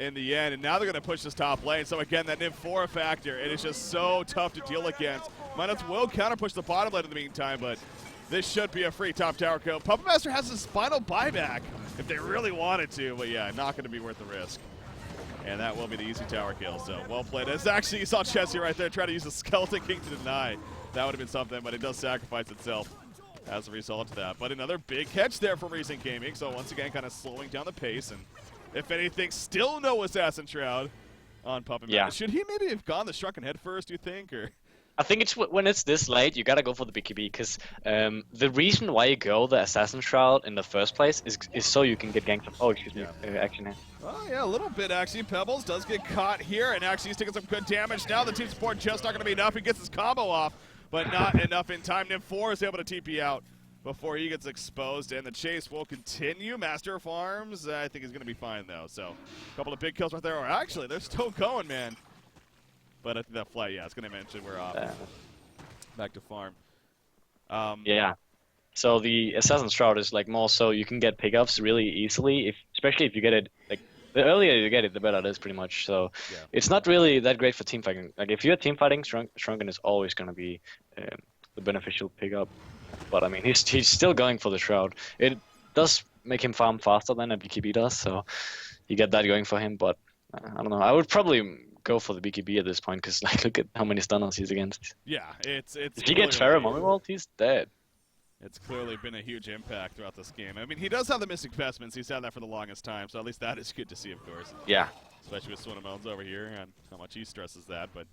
in the end. And now they're going to push this top lane. So again, that Nymphora factor, it is just so tough to deal against. Minus will counter push the bottom lane in the meantime, but this should be a free top tower kill. Puppet Master has his final buyback if they really wanted to, but yeah, not going to be worth the risk. And that will be the easy tower kill, so well played. It's actually, you saw Chessie right there try to use the Skeleton King to deny. That would have been something, but it does sacrifice itself as a result of that. But another big catch there for Recent Gaming, so once again kind of slowing down the pace, and if anything, still no Assassin Shroud on Puppet Master. Yeah. Should he maybe have gone the Shrunken Head first, do you think, or? I think it's when it's this late, you gotta go for the BKB, because the reason why you go the Assassin Shroud in the first place is so you can get ganked up. Oh, excuse me, action here. Oh, yeah, a little bit, actually. Pebbles does get caught here, and actually he's taking some good damage. Now the team support just not going to be enough. He gets his combo off, but not enough in time. Nymphora is able to TP out before he gets exposed, and the chase will continue. Master of Farms, I think he's going to be fine, though. So a couple of big kills right there. Or actually, they're still going, man. But I think that flight, yeah, it's going to mention we're off. Back to farm. Yeah. So the Assassin Shroud is like more so you can get pickups really easily, especially if you get it like the earlier you get it, the better it is pretty much. So it's not really that great for team fighting. Like if you're team fighting, Shrunken is always going to be the beneficial pickup. But I mean, he's still going for the Shroud. It does make him farm faster than a BKB does, so you get that going for him. But I don't know. I would probably go for the BKB at this point, because like look at how many stunners he's against. Yeah, it's. If he gets Pharah Mummy he's dead. It's clearly been a huge impact throughout this game. I mean, he does have the Mystic Vestments. He's had that for the longest time, so at least that is good to see, of course. Yeah. Especially with Swinamel's over here and how much he stresses that. But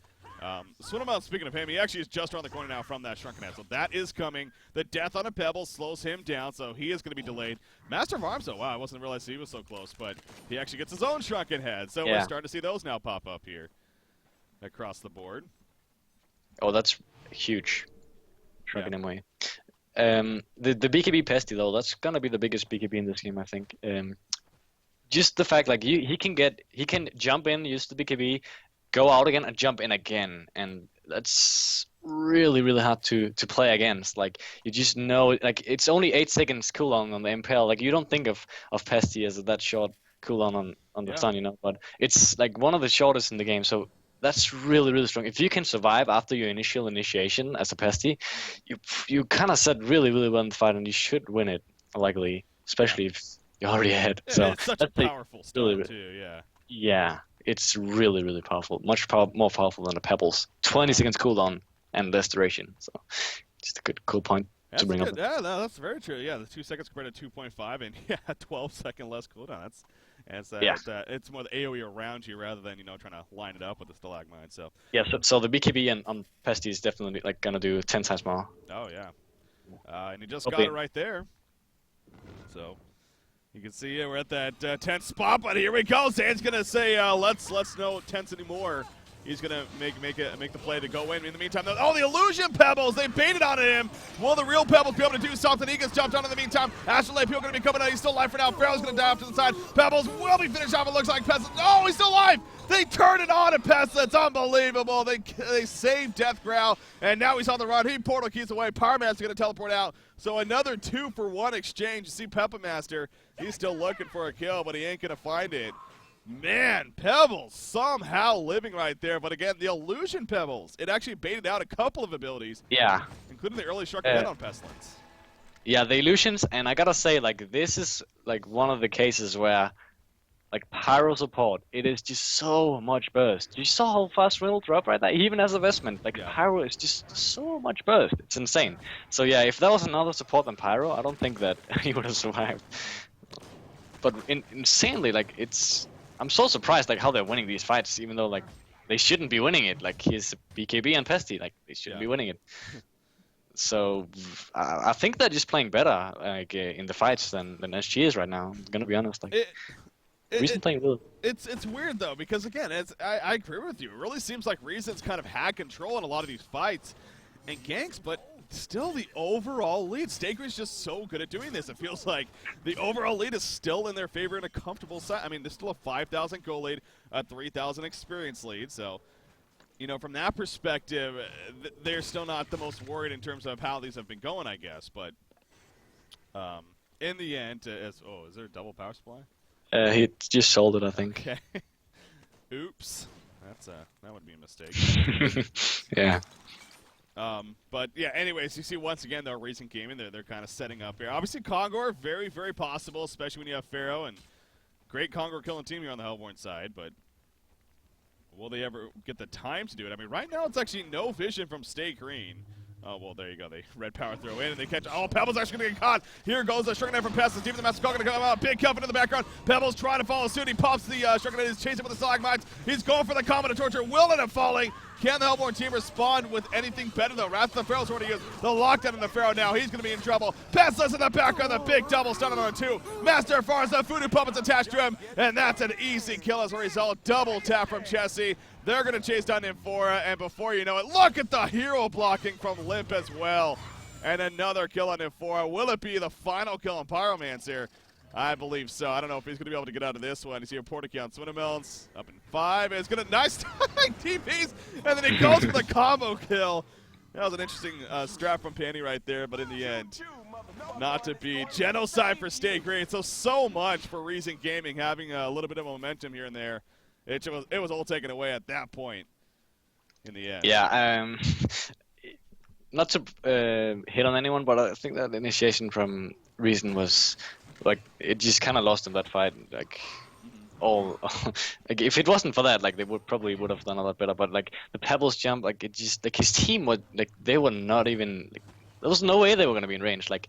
Swinamel, speaking of him, he actually is just around the corner now from that Shrunken Head. So that is coming. The death on a Pebble slows him down, so he is going to be delayed. Master of Arms, oh wow, I wasn't realizing he was so close, but he actually gets his own Shrunken Head. So we're starting to see those now pop up here across the board. Oh, that's huge. Shrunken MOE. The BKB Pesty though, that's gonna be the biggest BKB in this game, I think. Just the fact like he can jump in, use the BKB, go out again, and jump in again, and that's really really hard to play against. Like you just know, like it's only 8 seconds cooldown on the Impale. Like you don't think of Pesty as that short cooldown on the stun, you know, but it's like one of the shortest in the game. So That's really, really strong. If you can survive after your initial initiation as a pesty, you kind of set really, really well in the fight, and you should win it, likely, Yeah. especially if you're already ahead. Yeah, So it's such a that's like powerful really, start too. Yeah. yeah, it's really, really powerful. Much more powerful than the pebbles. 20 Uh-huh. seconds cooldown and less duration. So just a good, cool point to That's bring up. good. Yeah, no, that's very true. Yeah, the 2 seconds compared to 2.5, and yeah, 12-second less cooldown. Yeah, It's more the AOE around you rather than trying to line it up with the stalagmite. So. yeah. So the BKB and on pesty is definitely like gonna do 10 times more. Oh yeah. And he just got Hopefully. it right there. So. You can see we're at that 10th spot, but here we go. Zan's gonna say, "Let's no tense anymore." He's gonna make the play to go in. In the meantime, oh, the illusion pebbles! They baited on him. Will the real pebbles be able to do something? He gets jumped on in the meantime. Astrolabe Peel gonna be coming out. He's still alive for now. Pharaoh's gonna die off to the side. Pebbles will be finished off. It looks like Pestilence. Oh, he's still alive. They turn it on at Pestilence. Unbelievable. They saved Death Growl, and now he's on the run. He portal keys away. Power Man's gonna teleport out. So another 2-for-1 exchange. You see Peppa Master. He's still looking for a kill, but he ain't going to find it. Man, Pebbles somehow living right there. But again, the illusion Pebbles, it actually baited out a couple of abilities. Yeah. Including the early Shark Head on Pestilence. Yeah, the illusions, and I gotta say, like, this is like one of the cases where, like, Pyro support, it is just so much burst. You saw how fast Riddle drop right there, even as a Vestment. Like, Yeah. Pyro is just so much burst. It's insane. So yeah, if there was another support than Pyro, I don't think that he would have survived. But insanely, like, I'm so surprised, like, how they're winning these fights, even though, like, they shouldn't be winning it. Like, he's BKB and Pesty, like, they shouldn't be winning it. So I think they're just playing better, like, in the fights than SG is right now. I'm gonna be honest. Like, Reason playing really. It's weird though, because again, I agree with you. It really seems like Reason's kind of had control in a lot of these fights and ganks, but still the overall lead. Staker's just so good at doing this. It feels like the overall lead is still in their favor in a comfortable side. I mean, there's still a 5,000 goal lead, a 3,000 experience lead, so from that perspective, they're still not the most worried in terms of how these have been going, I guess. But in the end, is there a double power supply? He just sold it, I think. Okay. Oops. That would be a mistake. Yeah. But yeah, anyways, you see once again though, Recent Gaming, they're kind of setting up here. Obviously, Kongor, very, very possible, especially when you have Pharaoh and great Kongor killing team here on the Hellborn side. But will they ever get the time to do it? I mean, right now it's actually no vision from Stay Green. Oh, well, there you go. They red power throw in, and they catch. Oh, Pebbles actually going to get caught. Here goes the Shrunken from Pestilence. Even the Master Call going to come out. Big Cup into the background. Pebbles trying to follow suit. He pops the Shrunken. He's chasing with the Stalagmites. He's going for the Comet of Torture. Will end up falling. Can the Hellborn team respond with anything better, though? Wrath of the Pharaoh's already used the lockdown in the Pharaoh now. He's going to be in trouble. Pestilence in the background. The big double stun on 2. Master Farza, Voodoo Puppets attached to him. And that's an easy kill as a result. Double tap from Chessie. They're going to chase down Nymphora, and before you know it, look at the hero blocking from Limp as well. And another kill on Nymphora. Will it be the final kill on Pyromancer? I believe so. I don't know if he's going to be able to get out of this one. You see a Portakey on Swinamills up in 5. And it's going to nice TPs, and then he goes for the combo kill. That was an interesting strap from Panny right there, but in the end, not to be. Genocide for Stay Green. So much for Reason Gaming having a little bit of momentum here and there. It was all taken away at that point in the end. Yeah, not to hit on anyone, but I think that initiation from Reason was, like, it just kind of lost in that fight. Like, like, if it wasn't for that, like, they probably would have done a lot better. But, like, the Pebbles jump, like, it just, like, his team was, like, they were not even, like, there was no way they were going to be in range. Like,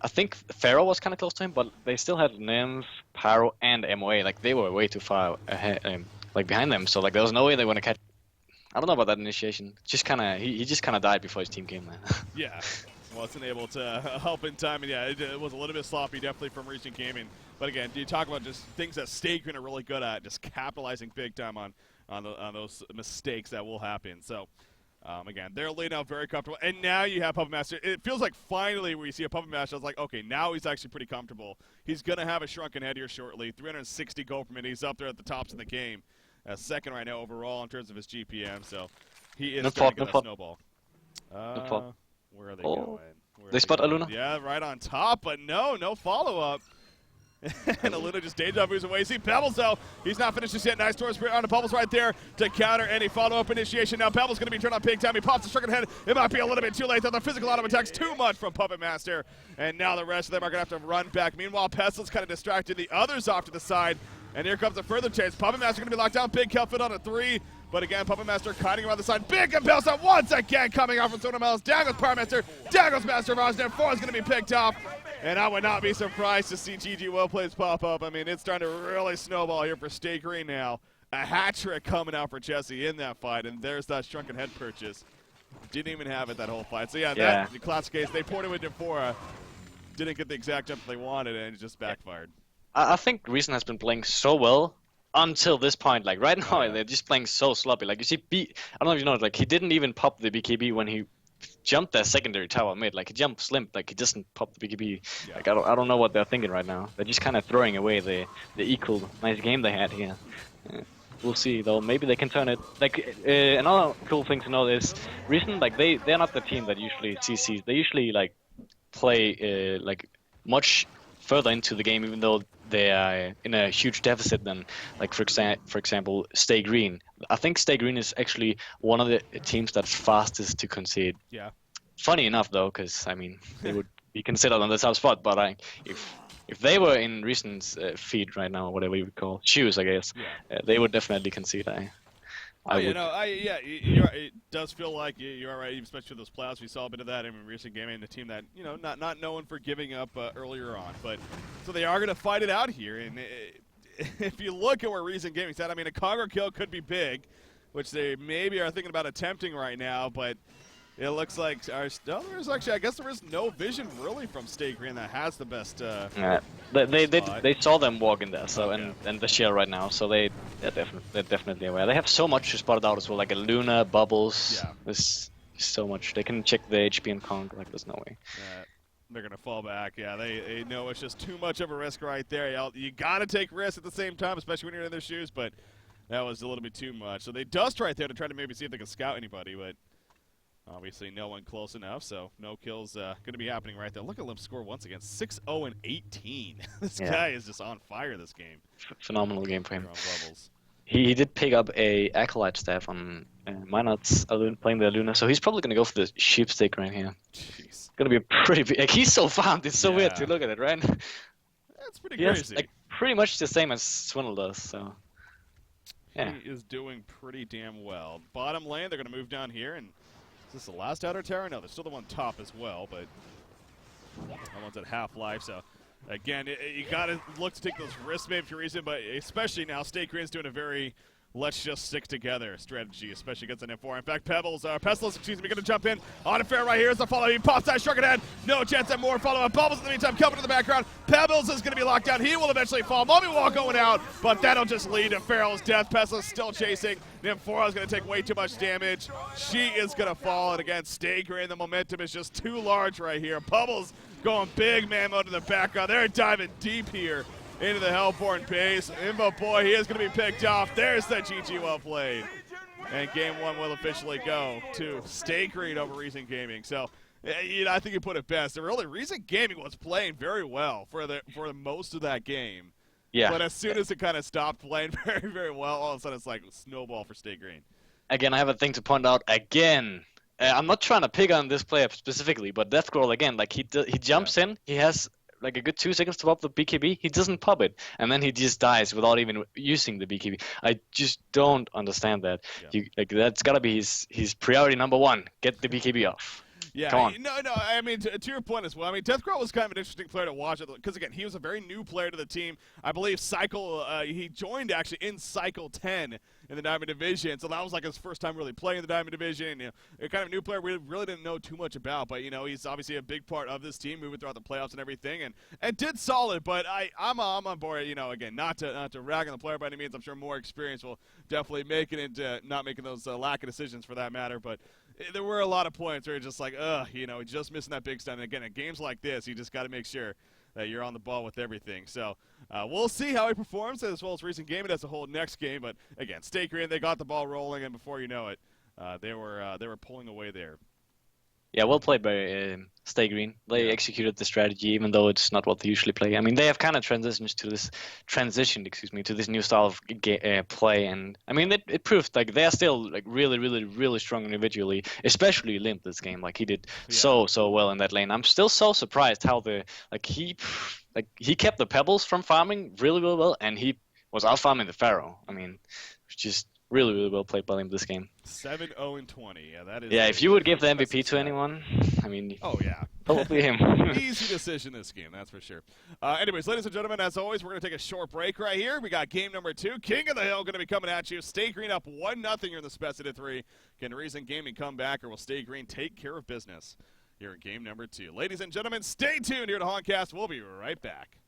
I think Pharaoh was kind of close to him, but they still had Nymph, Pyro, and MOA. Like, they were way too far ahead, like, behind them. So, like, there was no way they were going to catch. I don't know about that initiation. Just kind of, he just kind of died before his team came there. Yeah, wasn't able to help in time, and yeah, it was a little bit sloppy, definitely from Recent Gaming. But again, do you talk about just things that Stakerin are really good at, just capitalizing big time on those mistakes that will happen. So. Again, they're laid out very comfortable. And now you have Puppet Master. It feels like finally we see a Puppet Master. I was like, okay, now he's actually pretty comfortable. He's going to have a Shrunken Head here shortly. 360 gold per minute. He's up there at the tops of the game. Second right now overall in terms of his GPM. So he is starting to get that snowball. Where are they going? They spot Aluna? Yeah, right on top. But no follow-up. And Aluna just deja vu's away. See Pebbles, though. He's not finished just yet. Nice towards on the Bubbles right there to counter any follow-up initiation. Now Pebbles going to be turned on big time. He pops the stricken head. It might be a little bit too late, though. The physical auto attacks too much from Puppet Master. And now the rest of them are going to have to run back. Meanwhile, Pestil's kind of distracted the others off to the side. And here comes a further chase. Puppet Master going to be locked down. Big Kelfit on a 3. But again, Puppet Master kiting around the side. Big impulse up once again coming out from someone else. Down goes Power Master. Down goes Master of Oz. 4 is going to be picked off. And I would not be surprised to see GG well plays pop up. I mean, it's starting to really snowball here for Stay Green now. A hat trick coming out for Jesse in that fight. And there's that shrunken head purchase. Didn't even have it that whole fight. So yeah, that the classic case. They poured it with Nymphora. Didn't get the exact jump they wanted, and it just backfired. I think Reason has been playing so well until this point. Like right now, they're just playing so sloppy. Like you see, I don't know if you know, like he didn't even pop the BKB when he jumped that secondary tower mid. Like he jumped limp. Like he doesn't pop the BKB. Yeah. Like I don't know what they're thinking right now. They're just kind of throwing away the equal nice game they had here. We'll see though. Maybe they can turn it. Like another cool thing to know is Reason. Like they're not the team that usually CCs. They usually like play like much further into the game, even though they are in a huge deficit than, like for example, Stay Green. I think Stay Green is actually one of the teams that's fastest to concede. Yeah. Funny enough, though, because I mean they would be considered on the top spot, but if they were in Reason's feet right now, whatever you would call shoes, I guess, they would definitely concede. It does feel like you're right, especially with those playoffs. We saw a bit of that in recent gaming, a team that, not known for giving up earlier on. But so they are going to fight it out here. And if you look at where recent gaming's at, I mean, a Conquer kill could be big, which they maybe are thinking about attempting right now. But it looks like there's actually, I guess there is no vision really from Stay Green that has the best. They saw them walk in there, so and the shell right now, so they're definitely aware. They have so much to spot it out as well, like a Luna, Bubbles. Yeah. There's so much. They can check the HP and Kong, like there's no way. They're gonna fall back. Yeah, they know it's just too much of a risk right there. You gotta take risks at the same time, especially when you're in their shoes. But that was a little bit too much. So they dust right there to try to maybe see if they can scout anybody, but. Obviously, no one close enough, so no kills going to be happening right there. Look at Limp score once again, 6-0-18. This guy is just on fire this game. Phenomenal game for him. He did pick up a Acolyte staff on Minot's playing the Luna, so he's probably going to go for the sheepstick right here. Jeez. Going to be a pretty big. Like, he's so farmed. It's so weird to look at it, right? That's pretty crazy. Like pretty much the same as Swindle does. So. Yeah. He is doing pretty damn well. Bottom lane, they're going to move down here and. Is this the last outer tower? No, there's still the one top as well, but that one's at half-life, so again, you got to look to take those risks maybe for a reason, but especially now, Stay Green's doing a very let's just stick together strategy, especially against an M4. In fact, Pestilence, going to jump in on a fair right here as the follow. He pops that shrunken head. No chance at more follow-up. Bubbles in the meantime, coming to the background. Pebbles is going to be locked down. He will eventually fall. Mommy Wall going out, but that'll just lead to Farrell's death. Pestilence still chasing. Nymphora is going to take way too much damage. She is going to fall, and again, Stay Green, the momentum is just too large right here. Bubbles going big man mode in the background. They're diving deep here into the Hellborn base. Invo Boy, he is going to be picked off. There's the GG well played. And game one will officially go to Stay Green over Reason Gaming. So, I think you put it best. Really, Reason Gaming was playing very well for the most of that game. Yeah. But as soon as it kind of stopped playing very, very well, all of a sudden it's like snowball for Stay Green. Again, I have a thing to point out again. I'm not trying to pick on this player specifically, but Deathcroll again, like he jumps in, he has like a good 2 seconds to pop the BKB, he doesn't pop it, and then he just dies without even using the BKB. I just don't understand that. Yeah. That's gotta be his priority number one. Get the BKB off. Yeah, come on. No, I mean, to your point as well, I mean, Deathcrow was kind of an interesting player to watch, because, again, he was a very new player to the team. I believe he joined, actually, in Cycle 10 in the Diamond Division, so that was, like, his first time really playing the Diamond Division. A kind of new player we really didn't know too much about, but, he's obviously a big part of this team, moving throughout the playoffs and everything, and did solid, but I'm on board, again, not to rag on the player by any means. I'm sure more experience will definitely make it into not making those lack of decisions for that matter, but there were a lot of points where you're just like, just missing that big stun. And again, in games like this, you just got to make sure that you're on the ball with everything. So we'll see how he performs as well as recent game as a whole next game. But again, Stay Green, they got the ball rolling, and before you know it, they were pulling away there. Yeah, well played by Stay Green. They executed the strategy, even though it's not what they usually play. I mean, they have kind of transitioned, excuse me, to this new style of play, and I mean, it proved like they are still like really, really, really strong individually, especially Limp this game. Like he did so well in that lane. I'm still so surprised how he kept the pebbles from farming really, really well, and he was out farming the Pharaoh. I mean, it's just really, really well played by him this game. 7-0-20. Yeah, that is. Yeah, if you would give the MVP to stat. anyone, I mean, oh yeah, probably him. Easy decision this game, that's for sure. Anyways, ladies and gentlemen, as always, we're going to take a short break right here. We got game number 2. King of the Hill going to be coming at you. Stay Green up 1-0 here in the Specita 3. Can Reason Gaming come back, or will Stay Green take care of business here in game number 2? Ladies and gentlemen, stay tuned here to Honcast. We'll be right back.